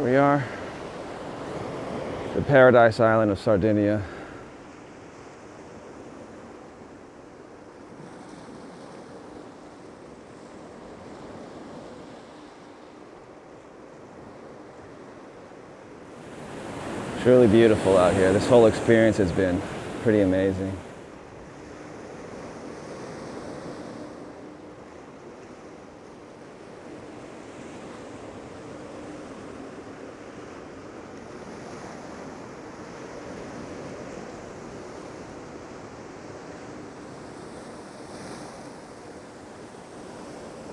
Here we are, the paradise island of Sardinia. Truly beautiful out here. This whole experience has been pretty amazing.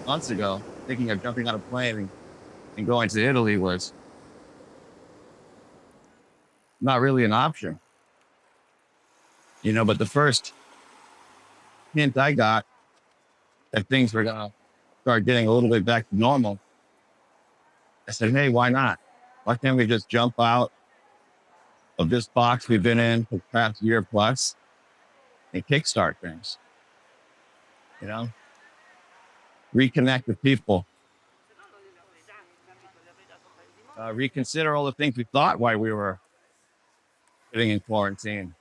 Months ago, thinking of jumping on a plane and going to Italy was not really an option, but the first hint I got that things were gonna start getting a little bit back to normal, I said, hey, why not? Why can't we just jump out of this box we've been in for the past year plus and kickstart things, reconnect with people, reconsider all the things we thought while we were sitting in quarantine.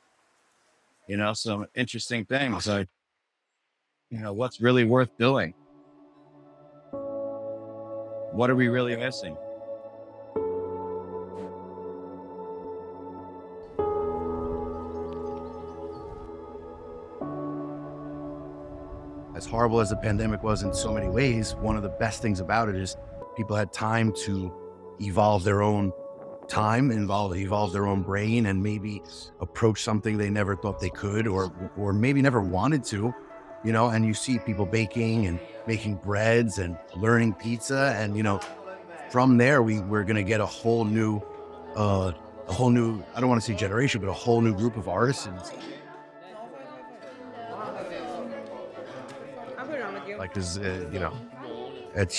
Some interesting things like, what's really worth doing? What are we really missing? As horrible as the pandemic was in so many ways, one of the best things about it is people had time to evolve their own time, evolve their own brain, and maybe approach something they never thought they could, or maybe never wanted to, and you see people baking and making breads and learning pizza. And, from there, we're going to get a whole new, I don't want to say generation, but a whole new group of artisans. Like, it's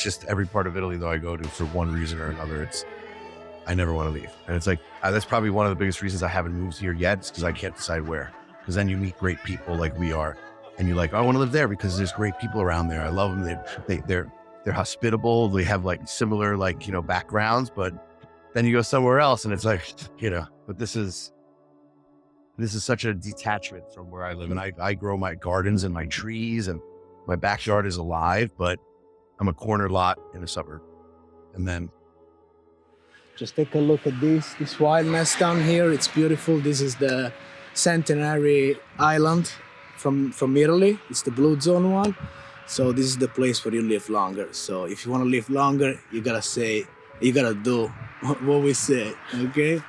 just every part of Italy though I go to for one reason or another, I never want to leave. And it's like, that's probably one of the biggest reasons I haven't moved here yet, is because I can't decide where. Because then you meet great people like we are, and you're like, I want to live there because there's great people around there. I love them. They're hospitable. They have similar backgrounds, but then you go somewhere else and it's like, but this is such a detachment from where I live. And I grow my gardens and my trees, and my backyard is alive, but I'm a corner lot in a suburb. And then just take a look at this wildness down here. It's beautiful. This is the Centenary Island from Italy. It's the blue zone one. So this is the place where you live longer. So if you want to live longer, you gotta do what we say, okay?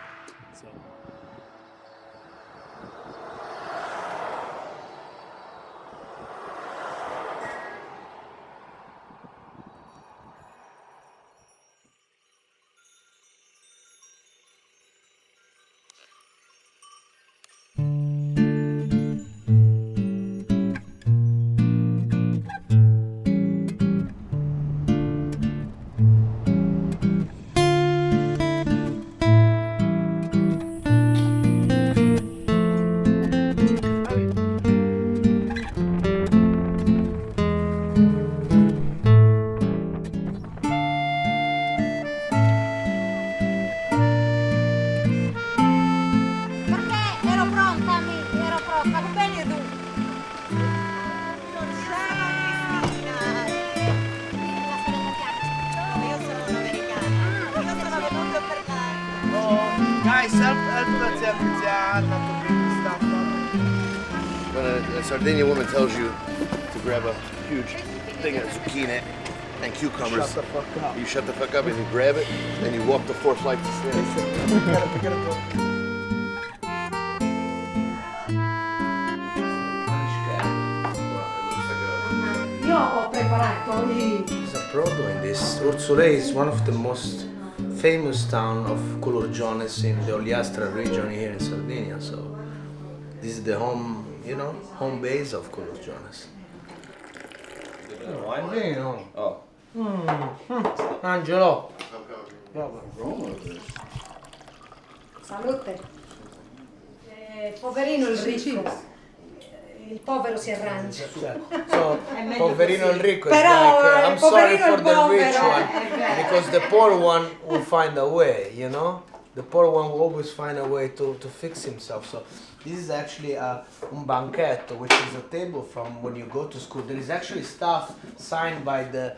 When a Sardinian woman tells you to grab a huge thing of zucchini and cucumbers, shut the fuck up. You shut the fuck up and you grab it and you walk the 4 flights of stairs. We gotta go. Io ho preparato There's a proto in this. Ursule is one of the most famous town of Culurgiones in the Ogliastra region here in Sardinia. So this is the home base of Culurgiones. Oh. Angelo. Salute. Poverino il ricco. il povero si arrangia. So, poverino il ricco is Però, like, I'm sorry poverino for il the rich povero, one, è vero. because the poor one will find a way, you know? The poor one will always find a way to fix himself. So this is actually un banchetto, which is a table from when you go to school. There is actually stuff signed by the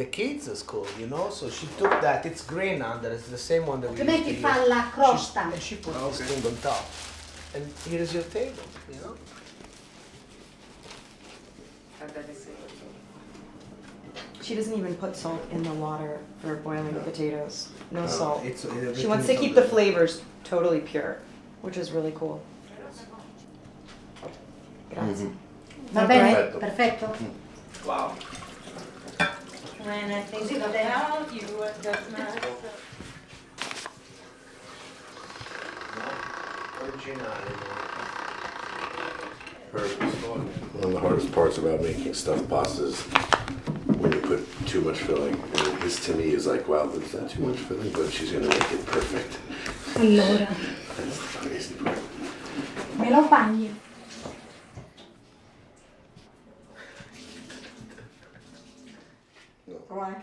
kids at school, you know? So she took that, it's green under, it's the same one that we used to Altrimenti use. fa la crosta. And she put this thing on top. And here is your table, you know? She doesn't even put salt in the water for boiling the potatoes. No salt. She everything wants to is keep on the the- flavors totally pure, which is really cool. Grazie. Va bene? Perfetto. Perfetto? Wow. Così va bene. One of the hardest parts about making stuffed pasta is when you put too much filling. And this to me is like, wow, is that too much filling? But she's gonna make it perfect. Allora, That's the funniest part. me lo bagni.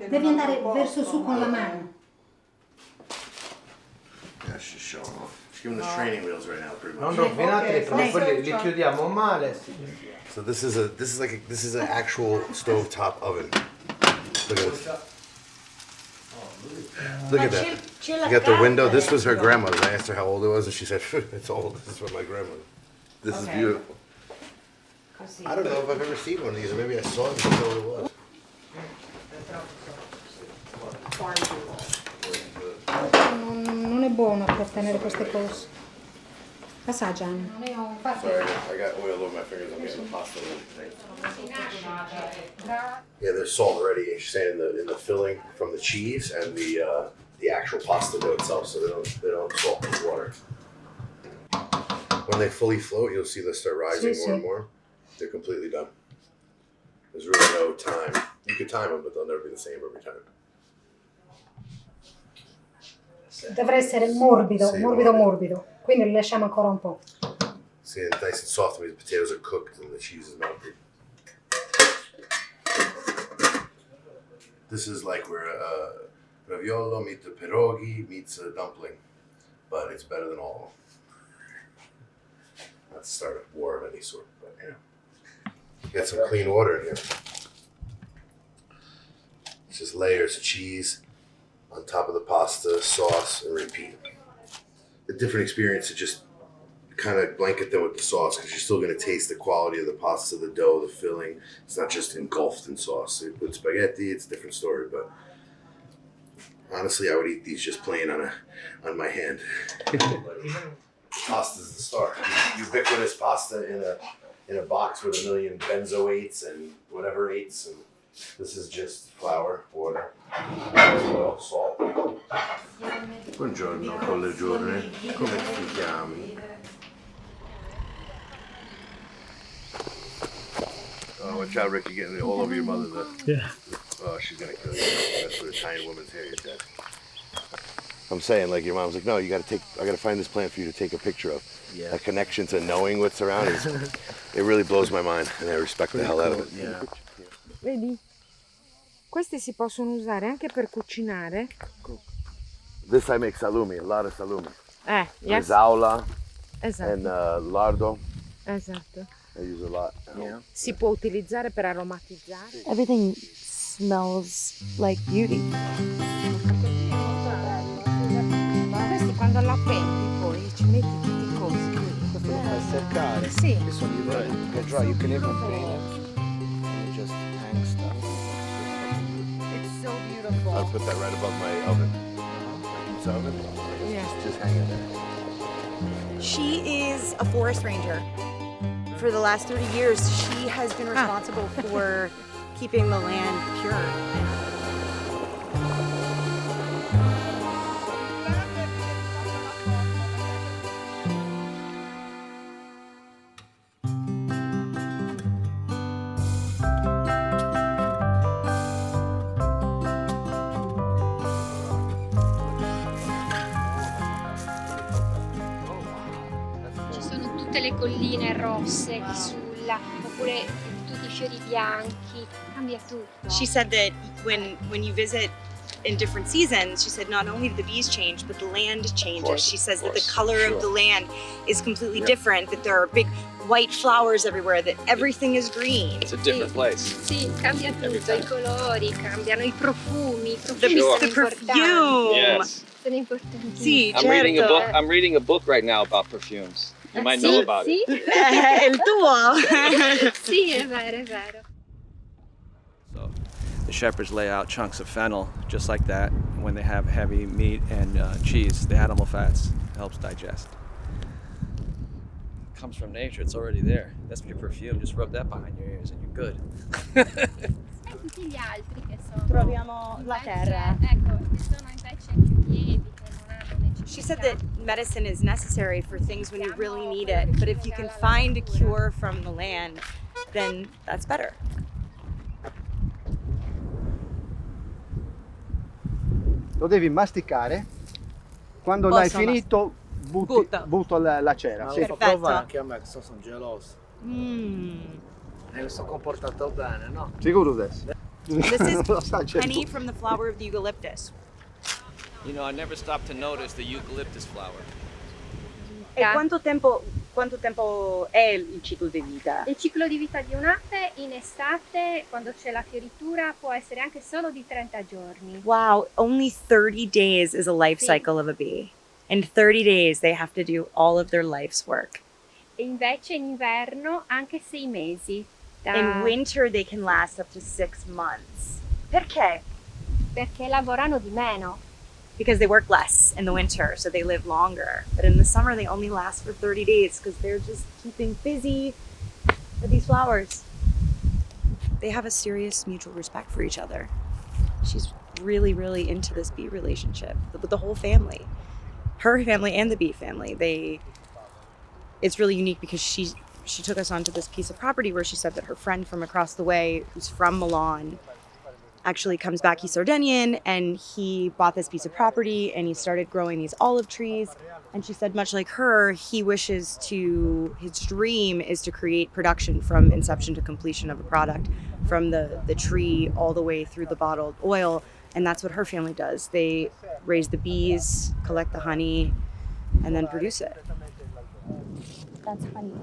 Devi andare verso su con la mano. Yeah, she's showing off. She's giving us training wheels right now, pretty Non much. rovinateli, perché quelli li chiudiamo male. So this is an actual stovetop oven. Look at this. Look at that. You got the window. This was her grandmother's. I asked her how old it was, and she said, "It's old. This is from my grandmother. This is beautiful." I don't know if I've ever seen one of these, or maybe I saw it and didn't know what it was. Non è buono per tenere queste cose. Assaggiano. Sorry, I got oil over my fingers. I'm getting the pasta. Yeah, there's salt already. She's saying in the filling from the cheese and the actual pasta dough itself, so they don't salt the water. When they fully float, you'll see they start rising more and more. They're completely done. There's really no time. You could time them, but they'll never be the same every time. Dovrebbe essere morbido, Sì, morbido. Quindi lo lasciamo ancora un po'. See, it's nice and soft when the potatoes are cooked and the cheese is melted. This is like where raviolo meets a pierogi meets a dumpling, but it's better than all of them. Not to start a war of any sort, but yeah. Get some clean water in here. It's just layers of cheese on top of the pasta, sauce, and repeat. A different experience to just kind of blanket them with the sauce, because you're still going to taste the quality of the pasta, the dough, the filling. It's not just engulfed in sauce. With spaghetti, it's a different story, but honestly, I would eat these just plain on my hand. Pasta's the star. Ubiquitous pasta in a box with a million benzoates and whatever eights, and this is just flour, water, oil, salt. Buongiorno, Culurgiones. Come ti chiami? Oh, watch out, Rick, you're getting all over your mother. Yeah. Oh, she's gonna kill you. That's with a tiny woman's hair, you're dead. I'm saying, like, your mom's like, no, I gotta find this plant for you to take a picture of. Yeah. That connection to knowing what's around is, it really blows my mind, and I respect the hell out of it. Yeah. Vedi? Questi si possono usare anche per cucinare. This I make salumi, a lot of salumi. Yes. Zaula Esatto. and lardo. Esatto. I use a lot. Yeah. Si può utilizzare per aromatizzare. Everything smells like beauty. Questi quando la appendi poi ci metti tutti i cosi qui. Questo lo fai seccare. Sì. This one you can dry. You can even paint it. And you just hang stuff. It's so beautiful. I'll put that right above my oven. My pizza oven. Yeah. Just hang it there. She is a forest ranger. For the last 30 years, she has been responsible for keeping the land pure. Ci sono tutte le colline rosse qui lilla, oppure tutti i fiori bianchi, cambia tutto. She said that when you visit in different seasons, she said not only do the bees change, but the land changes. She says that the color of the land is completely different, that there are big white flowers everywhere, that everything is green. It's a different place. Sì, cambia tutto, i colori cambiano, i profumi The sono perfume. importanti. Yes. Sono importantissimi. Sì, I'm reading a certo. book. I'm reading a book right now about perfumes. You might know about it. Sì, Il tuo. sì, è vero, è vero. So the shepherds lay out chunks of fennel just like that. When they have heavy meat and cheese, the animal fats helps digest. It comes from nature. It's already there. That's your perfume. Just rub that behind your ears and you're good. E tutti gli altri che sono Troviamo la terra. Ecco, che sono invece più lievi, che non hanno necessità. She said that medicine is necessary for things when you really need it, but if you can find a cure from the land, then that's better. Lo devi masticare. Quando Posso l'hai finito, butto la cera. Ma Sì. lo fa Perfetto. provare anche a me, che sono geloso. Mm. Mi sono comportato bene, no? Sicuro adesso? This is Lo assaggi honey tu. from the flower of the eucalyptus. You know, I never stopped to notice the eucalyptus flower. E quanto tempo è il ciclo di vita? Il ciclo di vita di un'ape in estate, quando c'è la fioritura, può essere anche solo di 30 giorni. Wow, only 30 days is a life Sì. cycle of a bee. In 30 days they have to do all of their life's work. E invece in inverno anche 6 mesi. In winter they can last up to 6 months. Perché? Perché lavorano di meno. Because they work less in the winter, so they live longer. But in the summer, they only last for 30 days because they're just keeping busy with these flowers. They have a serious mutual respect for each other. She's really, really into this bee relationship with the whole family. Her family and the bee family. It's really unique because she took us onto this piece of property where she said that her friend from across the way, who's from Milan, actually comes back. He's Sardinian, and he bought this piece of property and he started growing these olive trees. And she said, much like her, his dream is to create production from inception to completion of a product, from the tree all the way through the bottled oil. And that's what her family does. They raise the bees, collect the honey, and then produce it. That's honey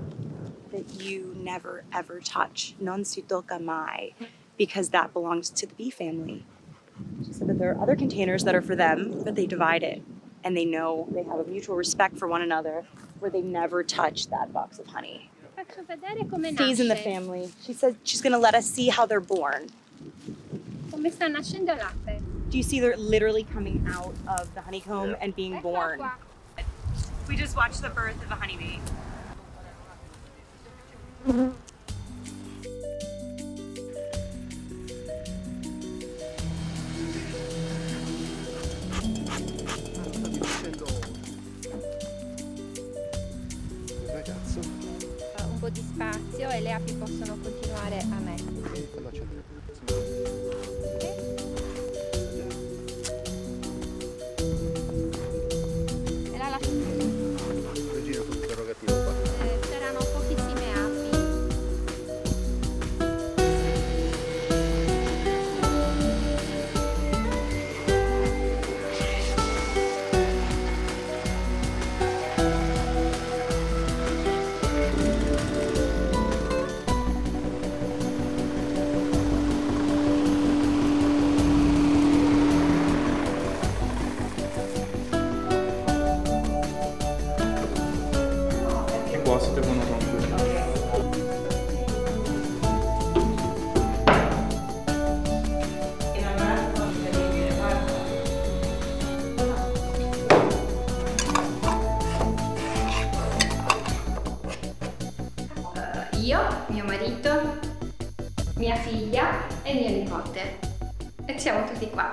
that you never ever touch. Non si tocca mai. Because that belongs to the bee family. She said that there are other containers that are for them, but they divide it. And they know they have a mutual respect for one another where they never touch that box of honey. Faccio vedere come Stays in the nasce. family. She said she's going to let us see how they're born. Come sta nascendo l'ape. Do you see they're literally coming out of the honeycomb and being Eccola born? qua. We just watched the birth of a honeybee. Ragazzo. Un po' di spazio e le api possono continuare a mettere. Era la Regina sul interrogativo qua. c'erano pochissime api. Qua si devono rompere. Io, mio marito, mia figlia e mio nipote. E siamo tutti qua.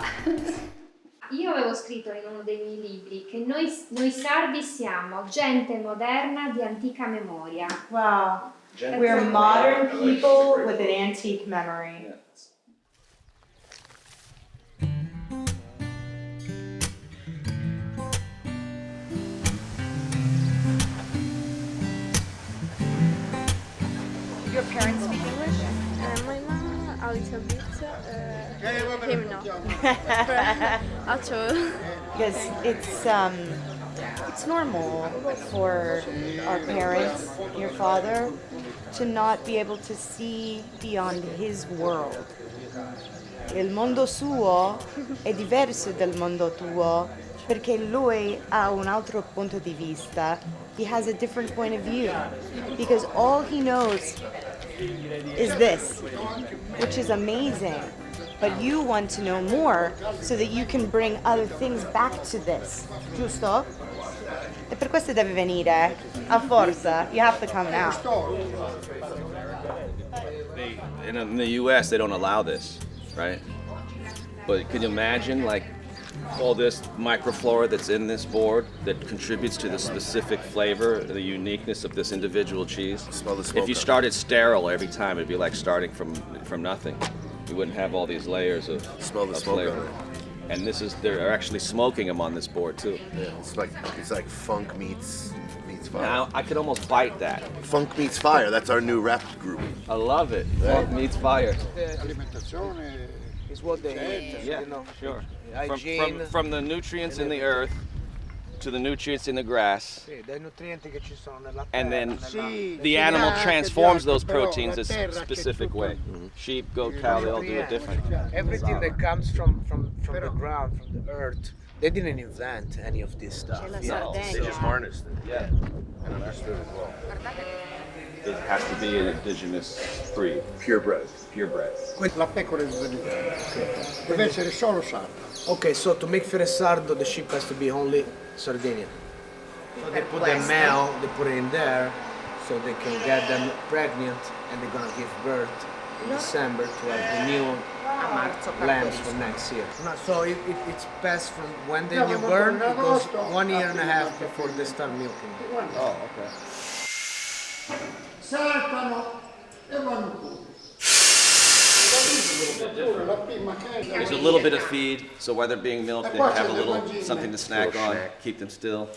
Io avevo scritto in uno dei miei libri che noi sardi siamo gente moderna di antica memoria. Wow. We're modern people with an antique memory. Your parents speak English? My mom a little bit, him no. Actually, Because it's normal for our parents, your father, to not be able to see beyond his world. Il mondo suo è diverso dal mondo tuo perché lui ha un altro punto di vista. He has a different point of view because all he knows is this, which is amazing. But you want to know more so that you can bring other things back to this, giusto? E per questo deve venire, a forza. You have to come now. In the U.S., they don't allow this, right? But can you imagine, like, all this microflora that's in this board that contributes to the specific flavor, the uniqueness of this individual cheese? Smell the smoke. If you started sterile every time, it'd be like starting from nothing. You wouldn't have all these layers of Smell the of smoke flavor. on it. And they're actually smoking them on this board too. Yeah, it's like funk meets fire. Now I could almost bite that. Funk meets fire. That's our new rap group. I love it. Funk meets fire. It's what they eat, Yeah, you know. sure. Hygiene. From the nutrients in the earth to the nutrients in the grass, Sì, dai nutrienti che ci sono nella and terra, then nella- the animal transforms those proteins a specific way. Sheep, goat, cow, they all do it different. Everything that comes from the ground, from the earth, they didn't invent any of this stuff. C'è la you know, Sardegna. They just harnessed it. Yeah. And understood it well. It has to be an indigenous breed, Purebred. purebred. La pecora è svedita. Deve essere solo sarda. Okay, so to make Fiore Sardo, the sheep has to be only Sardinian. So they put their male, they put it in there, so they can get them pregnant, and they're gonna give birth in December to have the new lambs for next year. So it's passed from when they're newborn, it goes 1 year and a half before they start milking. Oh, okay. Saltano e vanno pure. There's a little bit of feed, so while they're being milked, they have a little something to snack on, keep them still.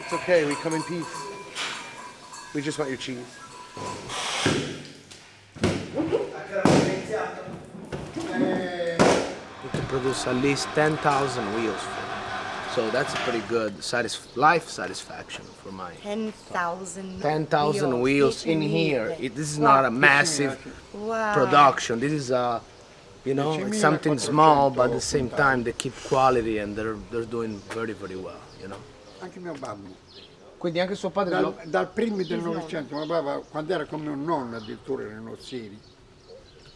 It's okay. We come in peace. We just want your cheese. You can produce at least 10,000 wheels. So that's a pretty good life satisfaction for mine. 10,000 10,000 wheels in here. This is not a massive Wow. production. This is a, it's something small, but at the same time they keep quality and they're doing very, very well, Anche mio babbo. Quindi anche suo padre Dal primi del Novecento, mio papà, quando era come un nonno addirittura nei nozieri.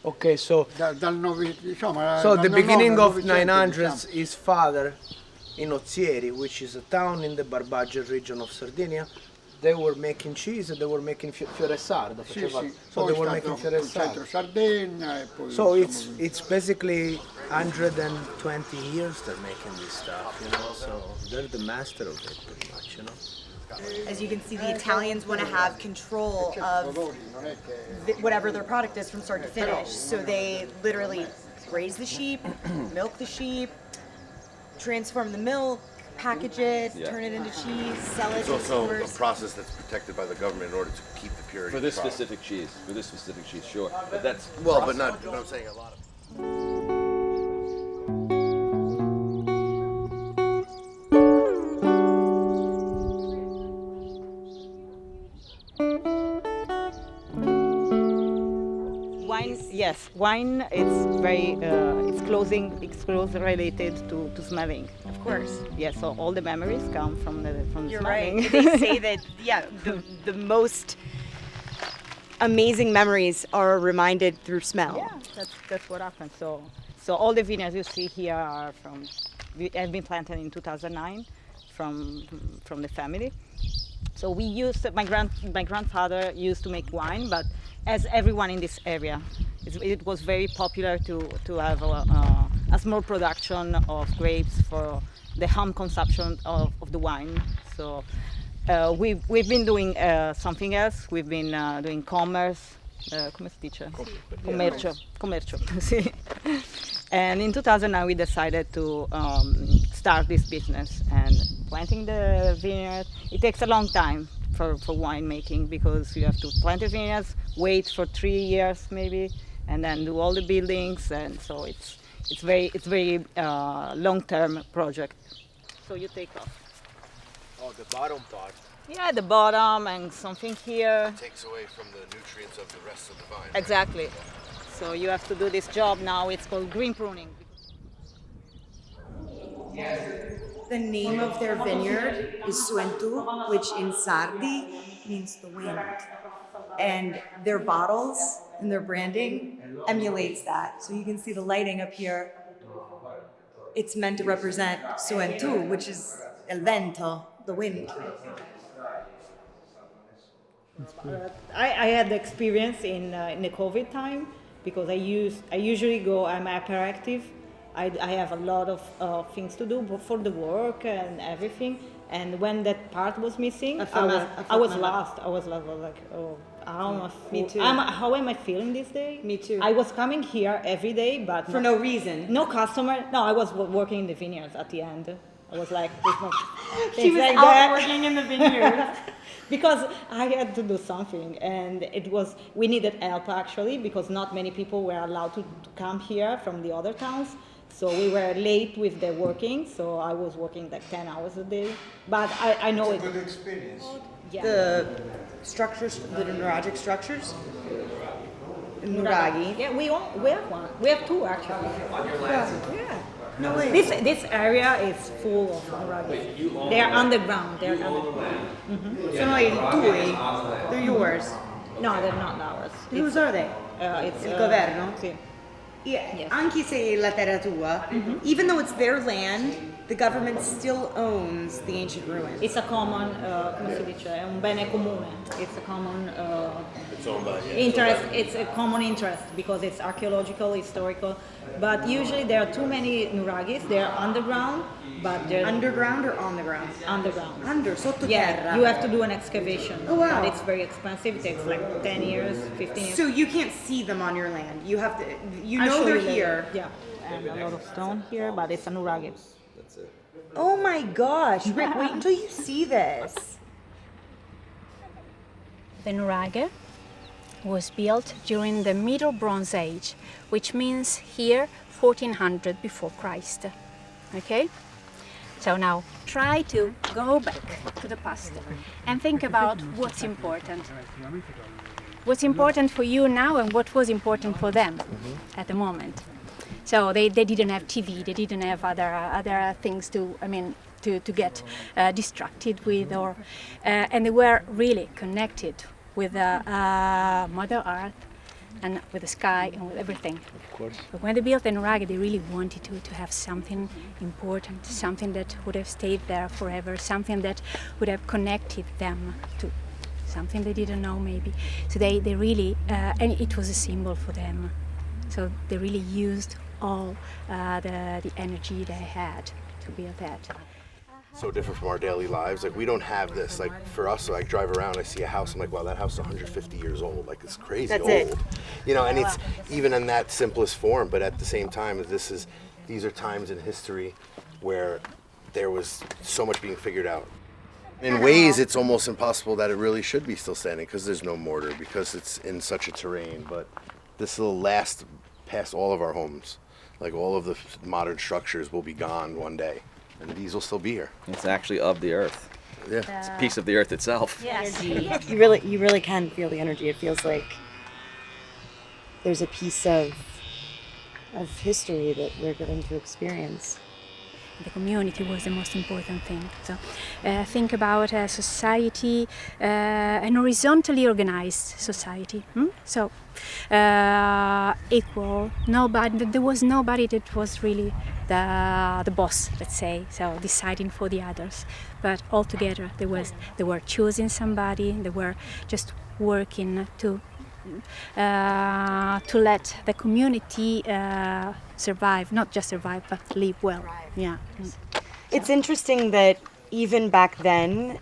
Okay, so Dal diciamo, so the dal beginning of 900, 900s, his father in Ozieri, which is a town in the Barbagia region of Sardinia, they were making cheese and they were making Fiore Sardo. Sì, sì. So Poi they were è making stato Fiore il centro Sardo. Sardegna e poi So insomma, it's basically 120 years they're making this stuff, so they're the master of it pretty much, As you can see, the Italians want to have control of whatever their product is from start to finish. So they literally raise the sheep, milk the sheep, transform the milk, package it, turn it into cheese, sell it It's to also a stores. process that's protected by the government in order to keep the purity. For of the this product. specific cheese, sure. But that's Well, but I'm saying a lot of. Wine, yes, wine. It's very, it's closely related to smelling. Of course. Yes, so all the memories come from the You're smelling. right. They say that, the most amazing memories are reminded through smell. Yeah, that's what happens. So all the vineyards you see here are have been planted in 2009 from the family. So we used, my grandfather used to make wine, but as everyone in this area, it was very popular to have a small production of grapes for the home consumption of the wine. So we've been doing something else. We've been doing commerce. Come si dice? Commercio, sì. And in 2009 we decided to start this business. And planting the vineyard, it takes a long time for winemaking, because you have to plant the vineyards, wait for 3 years maybe, and then do all the buildings, and so it's very long-term project. So you take off. Oh, the bottom part Yeah, the bottom and something here. takes away from the nutrients of the rest of the vine. Exactly. So you have to do this job now. It's called green pruning. The name of their vineyard is Entu, which in Sardi means the wind. And their bottles and their branding emulates that. So you can see the lighting up here. It's meant to represent Entu, which is el vento, the wind. I had the experience in the COVID time, because I usually go. I'm hyperactive. I have a lot of things to do for the work and everything. And when that part was missing, I was lost. I was like, oh, Me too. How am I feeling this day? Me too. I was coming here every day, but For no reason. no customer. No, I was working in the vineyards at the end. I was like, there's no. She was like out that. working in the vineyard. Because I had to do something, and we needed help actually, because not many people were allowed to come here from the other towns. So we were late with the working, so I was working like 10 hours a day. But I know it's a good experience. Yeah. The structures, the Nuragic structures. Nuragi. Yeah, we have one. We have two actually. Yeah. No way. This area is full of nuragis. They are underground. Sono i tuoi. They're yours. No, they're not ours. Whose are they? It's Il governo? Sì. Yeah, Yes. anche se la terra tua, even though it's their land, the government still owns the ancient ruins. It's a common, come si dice, è un bene comune. It's a common interest. It's a common interest because it's archaeological, historical. But usually there are too many nuragis. They're underground, but they're Underground or on the ground? underground. Under, sotto Yeah, terra. you have to do an excavation. Oh, wow. But it's very expensive. It takes like 10 years, 15 years. So you can't see them on your land. You have to, you I'll know show they're you later. here. Yeah, and a lot of stone here, but it's a nuragi. That's it. Oh my gosh, Rick, wait until you see this. The nuraghe was built during the Middle Bronze Age, which means here 1400 before Christ. Okay? So now try to go back to the past and think about what's important. What's important for you now and what was important for them at the moment. So they didn't have TV, they didn't have other things to get distracted with, or and they were really connected with Mother Earth and with the sky and with everything. Of course. But when they built the nuraghe, they really wanted to have something important, something that would have stayed there forever, something that would have connected them to something they didn't know maybe. So they really, and it was a symbol for them. So they really used all the energy they had to build that. So different from our daily lives. Like, we don't have this. Like, for us, so I drive around, I see a house, I'm like, wow, that house is 150 years old. Like, it's crazy That's old. it. You know, and it's even in that simplest form, but at the same time, these are times in history where there was so much being figured out. In ways, it's almost impossible that it really should be still standing, because there's no mortar, because it's in such a terrain. But this will last past all of our homes. Like, all of the modern structures will be gone one day, and these will still be here. It's actually of the earth. Yeah. It's a piece of the earth itself. Yes. You really can feel the energy. It feels like there's a piece of history that we're going to experience. The community was the most important thing. So think about a society, an horizontally organized society. So equal, nobody, there was nobody that was really the boss, let's say, so deciding for the others. But all together they were choosing somebody, they were just working to let the community survive, not just survive, but live well. Yeah. It's interesting that even back then,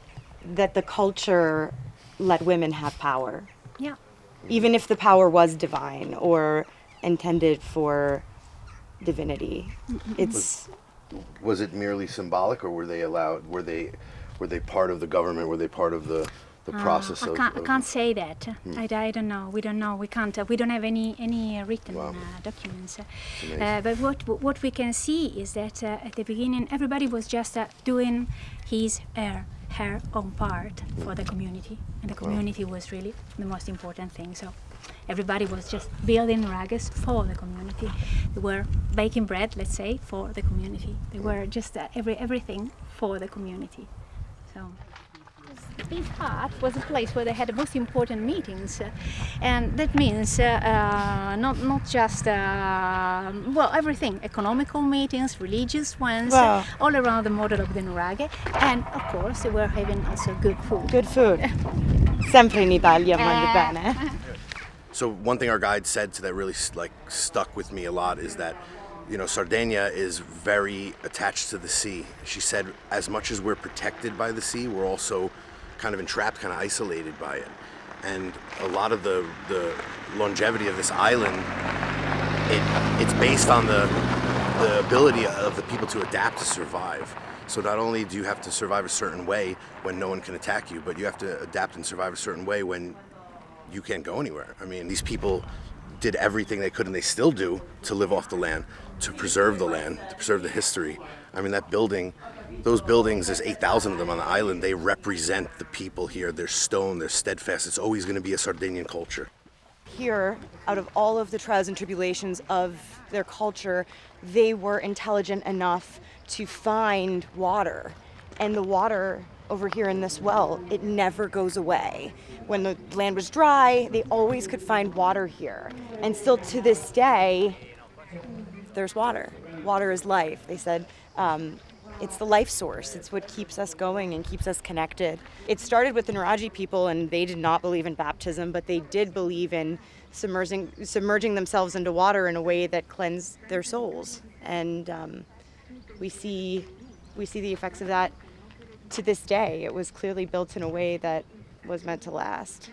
that the culture let women have power. Yeah. Even if the power was divine or intended for divinity. It's Was it merely symbolic, or were they allowed? Were they part of the government? Were they part of the process? I can't say that. I don't know. We don't know. We can't. We don't have any written documents. But what we can see is that at the beginning, everybody was just doing her own part for the community, and the community was really the most important thing. So everybody was just building nuragas for the community. They were baking bread, let's say, for the community. They were just everything for the community. So this part was a place where they had the most important meetings, and that means not just everything, economical meetings, religious ones, all around the model of the nuraghe, and of course they were having also good food. Good food. Sempre in Italia, mangi bene. So one thing our guide said that really stuck with me a lot is that, Sardinia is very attached to the sea. She said, as much as we're protected by the sea, we're also kind of entrapped, kind of isolated by it. And a lot of the longevity of this island, it's based on the ability of the people to adapt to survive. So not only do you have to survive a certain way when no one can attack you, but you have to adapt and survive a certain way when you can't go anywhere. I mean, these people did everything they could, and they still do, to live off the land, to preserve the land, to preserve the history. I mean, those buildings, there's 8,000 of them on the island, they represent the people here. They're stone, they're steadfast. It's always going to be a Sardinian culture. Here, out of all of the trials and tribulations of their culture, they were intelligent enough to find water. And the water over here in this well, it never goes away. When the land was dry, they always could find water here. And still to this day, there's water. Water is life. They said it's the life source. It's what keeps us going and keeps us connected. It started with the Nuragic people, and they did not believe in baptism, but they did believe in submerging themselves into water in a way that cleansed their souls. And we see the effects of that to this day. It was clearly built in a way that was meant to last.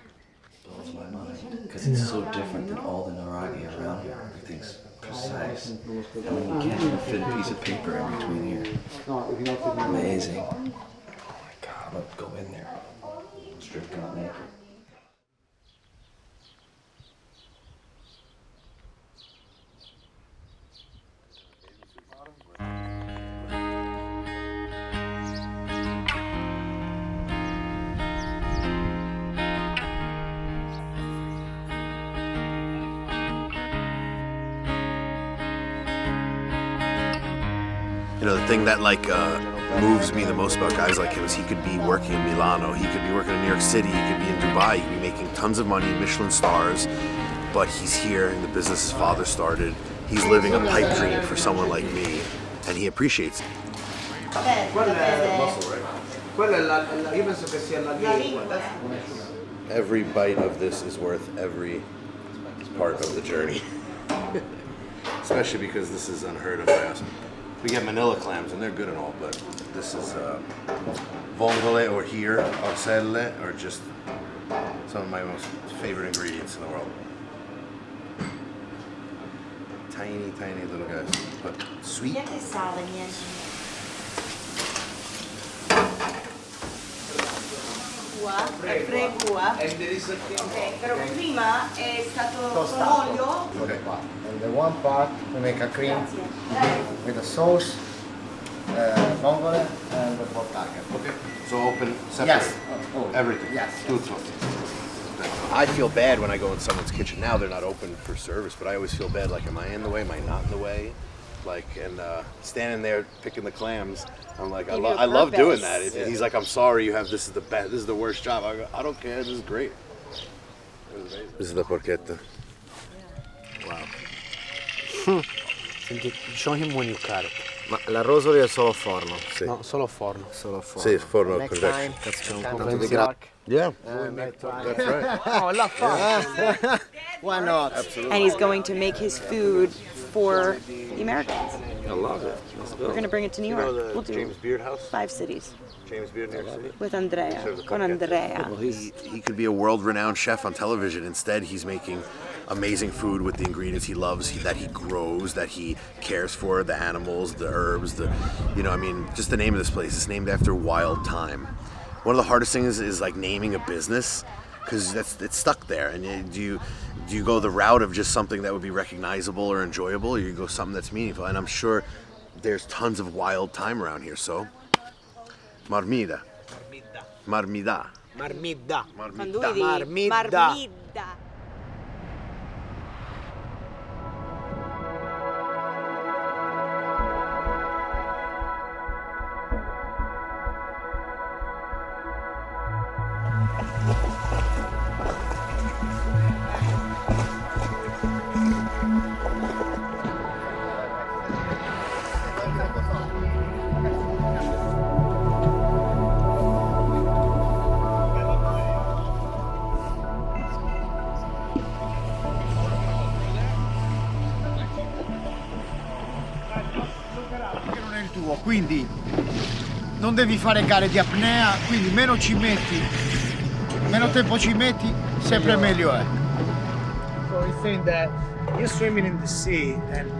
Blows my mind, because it's so different than all the Nuragic around here. Everything's precise. And when you can't even fit a piece of paper in between here. Amazing. Oh my God, let's go in there. Strip down naked. The thing that moves me the most about guys like him is he could be working in Milano, he could be working in New York City, he could be in Dubai, he could be making tons of money, Michelin stars, but he's here in the business his father started. He's living a pipe dream for someone like me, and he appreciates it. Every bite of this is worth every part of the journey, especially because this is unheard of by us. We get Manila clams, and they're good and all, but this is vongole, or here, orselle, are just some of my most favorite ingredients in the world. Tiny, tiny little guys, but sweet. Però prima è stato con olio. Okay. And the one part we make a cream with a sauce, vongole, and the portaca. Okay. So open, separate. Yes. Everything. Yes. Tutto. I feel bad when I go in someone's kitchen. Now they're not open for service, but I always feel bad. Like, am I in the way? Am I not in the way? Standing there picking the clams, I'm like, I love doing that. He's like, I'm sorry, you have this is the worst job. I go, I don't care. This is great. This is the porchetta. Wow. Show him when you cut it. Ma l'arrosolio è solo forno? Sì. No, solo forno. Solo forno. Sì, forno. Next time, c'è un po' di Yeah. That's right. Oh, la fun. Why not? Absolutely. And he's going to make his food for the Americans. I love it. We're going to bring it to New York. We'll do James Beard House? 5 cities. James Beard, New York City. With Andrea. Con Andrea. Well, he could be a world-renowned chef on television. Instead, he's making amazing food with the ingredients he loves, that he grows, that he cares for, the animals, the herbs, just the name of this place. It's named after wild thyme. One of the hardest things is like naming a business, because it's stuck there. And do you go the route of just something that would be recognizable or enjoyable, or you go something that's meaningful? And I'm sure there's tons of wild thyme around here, so Marmida. Marmida. Marmida. Marmida. Quindi non devi fare gare di apnea, quindi meno ci metti, meno tempo ci metti, sempre meglio è. So he's saying that you're swimming in the sea, and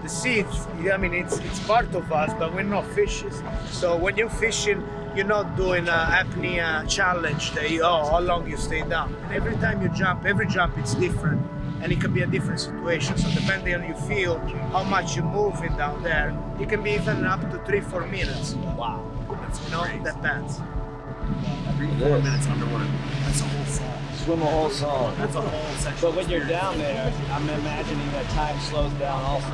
the sea, it's part of us, but we're not fishes. So when you're fishing, you're not doing an apnea challenge that how long you stay down. And every time you jump, every jump it's different. And it can be a different situation. So depending on you feel, how much you're moving down there, it can be even up to 3-4 minutes. Wow. Depends. 4 minutes underwater. That's a whole song. Swim a whole song. That's a whole section. But when you're down there, I'm imagining that time slows down also.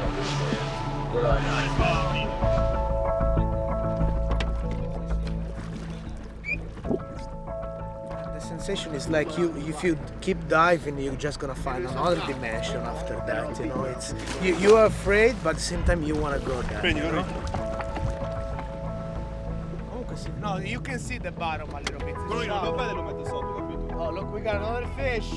The sensation is like if you keep diving, you're just gonna find another dimension after that. It's you are afraid, but at the same time you want to go there. No, you can see the bottom a little bit. Oh, look, we got another fish.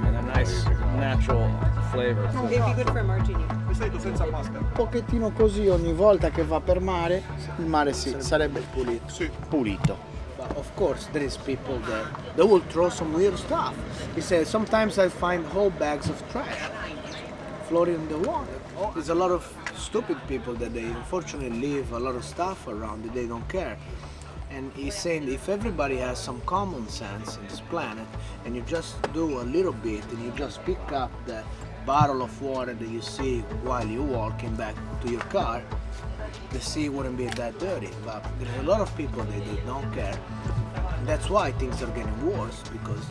And a nice natural flavor. They'd be good for a martini. Un pochettino così ogni volta che va per mare, il mare sarebbe pulito. Sì. Pulito. But of course, there is people that they will throw some weird stuff. He says sometimes I find whole bags of trash floating in the water. There's a lot of stupid people that they unfortunately leave a lot of stuff around that they don't care. And he's saying if everybody has some common sense in this planet and you just do a little bit and you just pick up the bottle of water that you see while you're walking back to your car, the sea wouldn't be that dirty. But there's a lot of people that they don't care. And that's why things are getting worse because,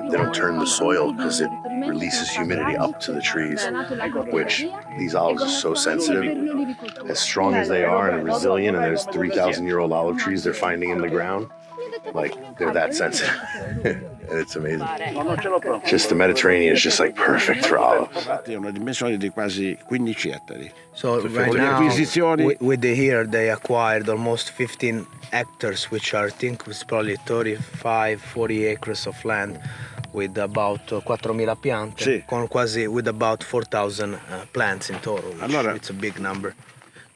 They don't turn the soil because it releases humidity up to the trees, which these olives are so sensitive. As strong as they are and resilient, and there's 3,000-year-old olive trees they're finding in the ground, like they're that sensitive. It's amazing. Just the Mediterranean is just like perfect for olives. Una dimensione di quasi 15 ettari. So right now, with the here, they acquired almost 15 hectares, which are, I think it's probably 35, 40 acres of land with about 4.000 piante, with about 4,000 plants in total, which it's a big number.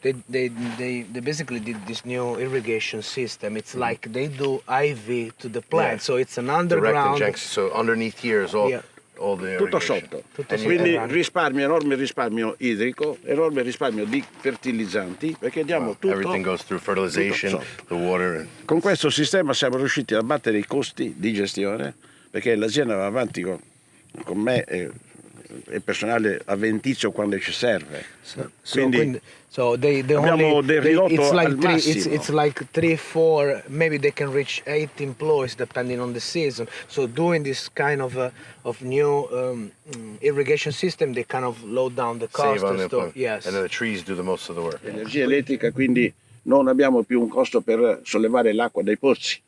They basically did this new irrigation system. It's like they do IV to the plant, so it's an underground. Direct injection, so underneath here is all all the Tutto irrigation. sotto. Quindi risparmio, enorme risparmio idrico, enorme risparmio di fertilizzanti, perché diamo tutto. Everything goes through fertilization, the water. Con questo sistema siamo riusciti a abbattere i costi di gestione, perché l'azienda va avanti con me e il personale avventizio quando ci serve. Quindi abbiamo ridotto it's like al massimo. it's like 3-4, maybe they can reach 8 employees depending on the season. So doing this kind of new irrigation system, they kind of low down the cost. Save on the and stuff. input. Yes. And then the trees do the most of the work. Energia elettrica, quindi non abbiamo più un costo per sollevare l'acqua dai pozzi.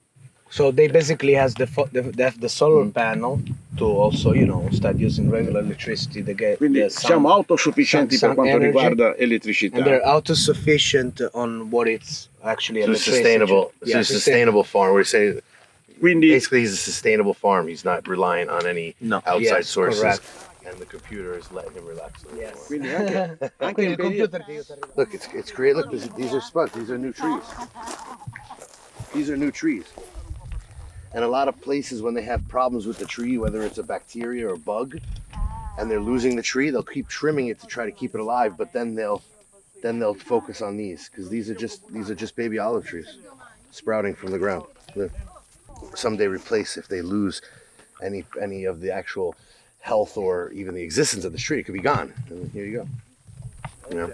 So they basically they have the solar panel to also, start using regular electricity. They get Quindi siamo autosufficienti per quanto energy, riguarda elettricità. and they're autosufficient on what it's actually electricity. It's a sustainable farm. We say, basically, he's a sustainable farm. He's not relying on any outside sources. Correct. And the computer is letting him relax. Yes. Quindi anche il computer che aiuta. Look, it's great. Look, these are spuds. These are new trees. These are new trees. And a lot of places, when they have problems with the tree, whether it's a bacteria or a bug, and they're losing the tree, they'll keep trimming it to try to keep it alive. But then they'll focus on these, because these are just baby olive trees sprouting from the ground. They'll someday replace if they lose any of the actual health or even the existence of the tree. It could be gone. And here you go. You know?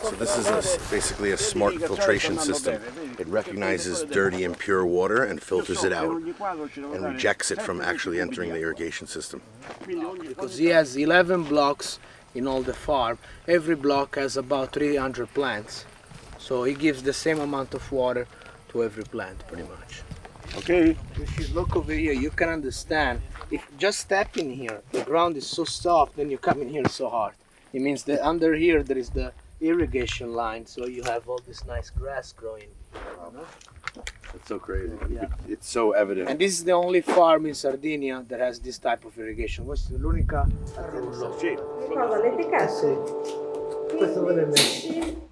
So this is basically a smart filtration system. It recognizes dirty, impure water and filters it out and rejects it from actually entering the irrigation system. Because he has 11 blocks in all the farm. Every block has about 300 plants. So he gives the same amount of water to every plant, pretty much. Okay. If you look over here, you can understand. If just step in here, the ground is so soft, then you come in here so hard. It means that under here there is the irrigation line, so you have all this nice grass growing. It's so crazy. Yeah. It's so evident. And this is the only farm in Sardinia that has this type of irrigation. Questa è l'unica. Cosa, le etichette? Questo ve l'ho messo.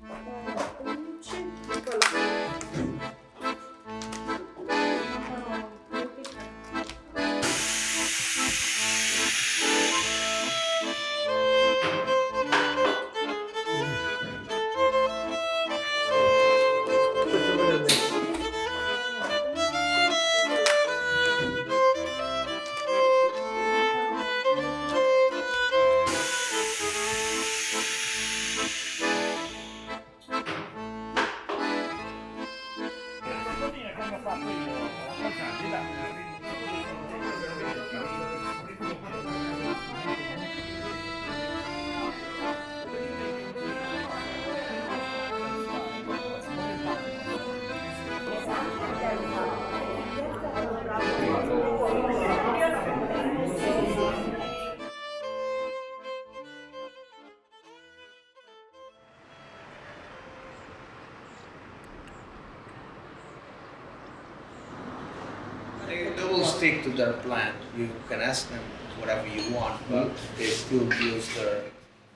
They will stick to their plan. You can ask them whatever you want, but they still use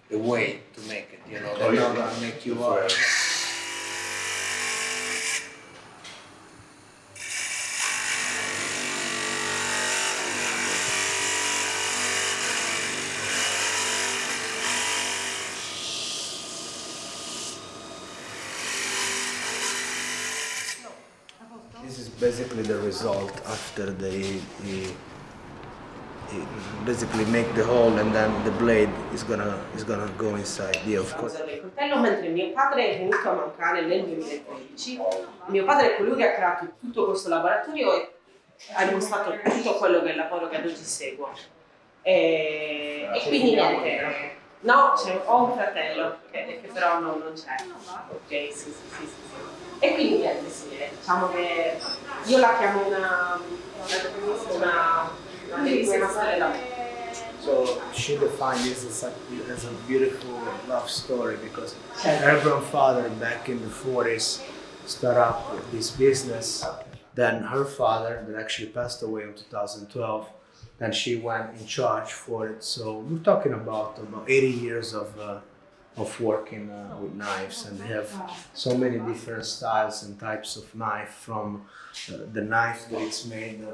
the way to make it. They're not gonna make you up. This is basically the result after they basically make the hole, and then the blade is gonna go inside. Yeah, of course. Il coltello, mentre mio padre è venuto a mancare nel 2013, mio padre è colui che ha creato tutto questo laboratorio e ha dimostrato tutto quello che è il lavoro che ad oggi seguo. E quindi niente. No, ho un fratello che però non c'è. Ok, sì. E quindi niente, sì, diciamo che io la chiamo una bellissima storia d'amore. So she defined this as a beautiful love story, because her grandfather back in the 40s started up this business. Then her father, that actually passed away in 2012, then she went in charge for it. So we're talking about 80 years of working with knives, and they have so many different styles and types of knife, from the knife that it's made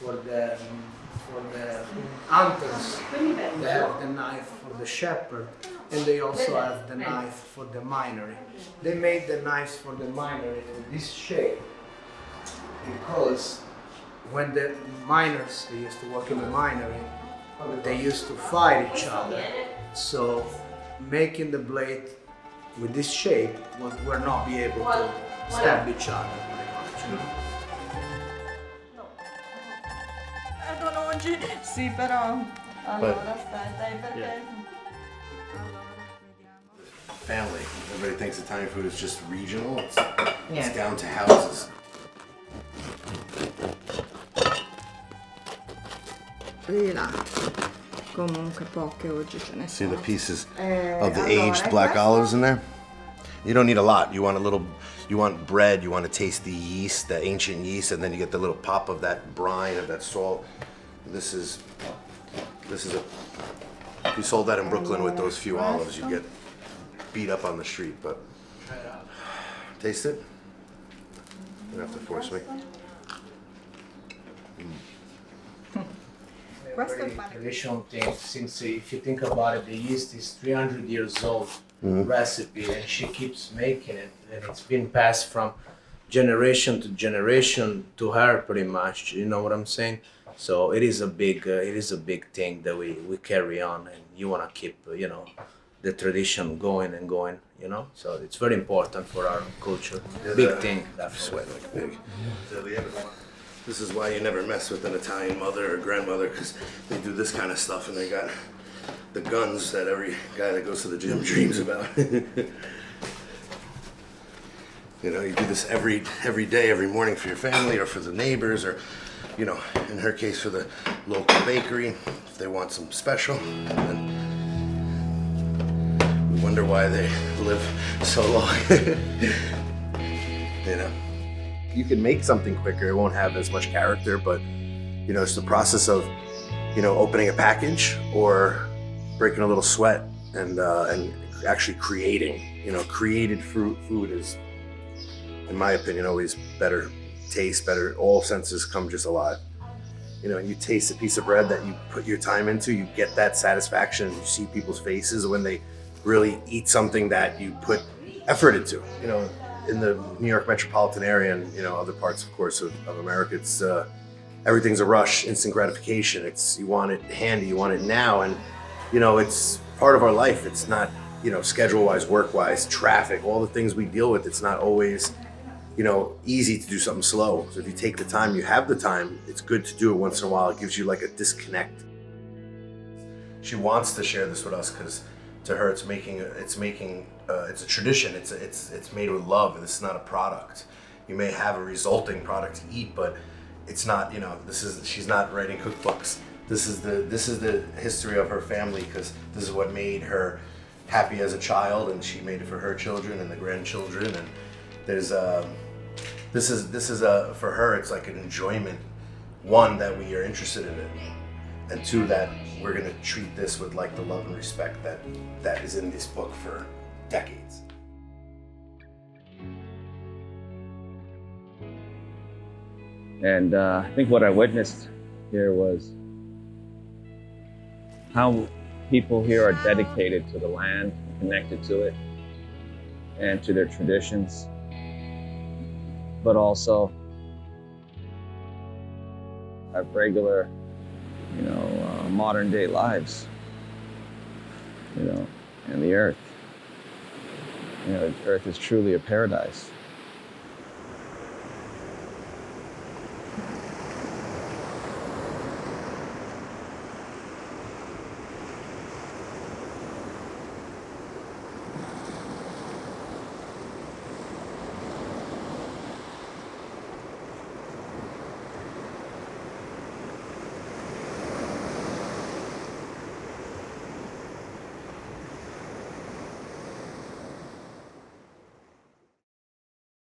for the hunters, they have the knife for the shepherd, and they also have the knife for the minery. They made the knives for the minery in this shape because when the miners, they used to work in the minery, they used to fight each other. So making the blade with this shape would not be able to stab each other pretty much. Vedono oggi, sì, però allora aspetta, perché Family. Everybody thinks Italian food is just regional. It's down to houses. Lì là. Comunque poche oggi ce ne See sono. the pieces of the aged black olives in there? You don't need a lot. You want a little, you want bread, you want to taste the yeast, the ancient yeast, and then you get the little pop of that brine, of that salt. This is a, if you sold that in Brooklyn with those few olives, you'd get beat up on the street, but taste it. You don't have to force me. Very traditional thing, since if you think about it, the yeast is 300 years old recipe, and she keeps making it, and it's been passed from generation to generation to her, pretty much. You know what I'm saying? So it is a big thing that we carry on, and you want to keep, the tradition going and going. So it's very important for our culture. Big thing. Sweat like big. This is why you never mess with an Italian mother or grandmother, because they do this kind of stuff and they got the guns that every guy that goes to the gym dreams about. You do this every day, every morning for your family or for the neighbors, or, in her case for the local bakery, if they want some special. And we wonder why they live so long. You can make something quicker. It won't have as much character, but it's the process of opening a package or breaking a little sweat and actually creating. Created food is, in my opinion, always better taste, better. All senses come just alive. And you taste a piece of bread that you put your time into, you get that satisfaction. You see people's faces when they really eat something that you put effort into. In the New York metropolitan area and other parts, of course, of America, it's everything's a rush, instant gratification. You want it handy, you want it now, and it's part of our life. It's not schedule-wise, work-wise, traffic, all the things we deal with. It's not always easy to do something slow. So if you take the time, you have the time. It's good to do it once in a while. It gives you like a disconnect. She wants to share this with us because to her, it's a tradition. It's made with love. This is not a product. You may have a resulting product to eat, but it's not. She's not writing cookbooks. This is the history of her family, because this is what made her happy as a child, and she made it for her children and the grandchildren. And there's this is for her. It's like an enjoyment. One, that we are interested in it, and two, that we're gonna treat this with like the love and respect that is in this book for decades. And I think what I witnessed here was how people here are dedicated to the land, connected to it, and to their traditions, but also have regular, modern day lives, and the earth. The earth is truly a paradise.